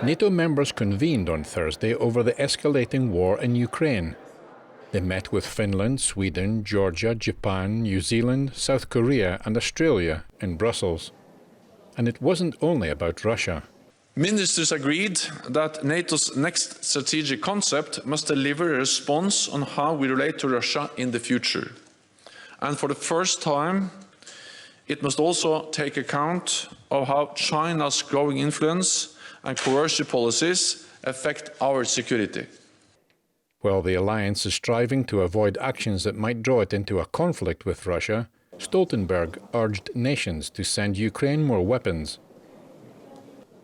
NATO members convened on Thursday over the escalating war in Ukraine. They met with Finland, Sweden, Georgia, Japan, New Zealand, South Korea and Australia in Brussels. And it wasn't only about Russia. Ministers agreed that NATO's next strategic concept must deliver a response on how we relate to Russia in the future. And for the first time, it must also take account of how China's growing influence and coercive policies affect our security. While the alliance is striving to avoid actions that might draw it into a conflict with Russia, Stoltenberg urged nations to send Ukraine more weapons.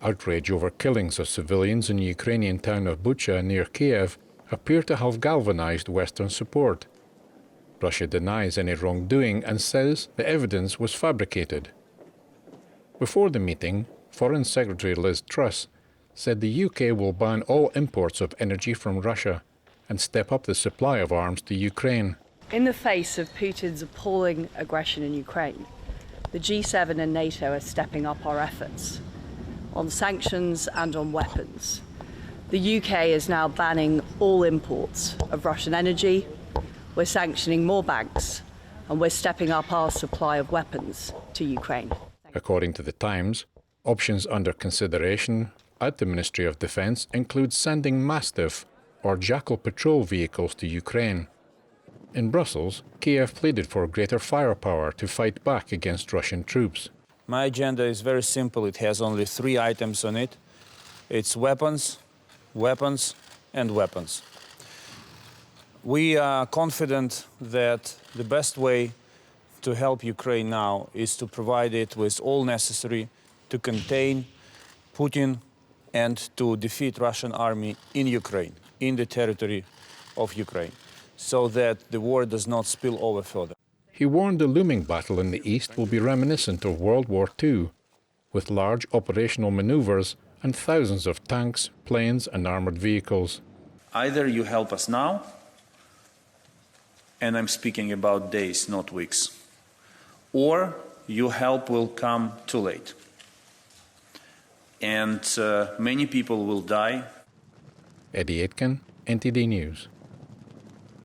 Outrage over killings of civilians in the Ukrainian town of Bucha near Kiev appear to have galvanized Western support. Russia denies any wrongdoing and says the evidence was fabricated. Before the meeting, Foreign Secretary Liz Truss said the UK will ban all imports of energy from Russia and step up the supply of arms to Ukraine. In the face of Putin's appalling aggression in Ukraine, the G7 and NATO are stepping up our efforts on sanctions and on weapons. The UK is now banning all imports of Russian energy, we're sanctioning more banks, and we're stepping up our supply of weapons to Ukraine. According to The Times, options under consideration at the Ministry of Defence include sending Mastiff or Jackal patrol vehicles to Ukraine. In Brussels, Kiev pleaded for greater firepower to fight back against Russian troops. My agenda is very simple. It has only 3 items on it. It's weapons, weapons, and weapons. We are confident that the best way to help Ukraine now is to provide it with all necessary to contain Putin and to defeat Russian army in Ukraine, in the territory of Ukraine, so that the war does not spill over further. He warned the looming battle in the east will be reminiscent of World War II, with large operational maneuvers and thousands of tanks, planes and armoured vehicles. Either you help us now, and I'm speaking about days, not weeks, or your help will come too late. And many people will die. Eddie Aitken, NTD News.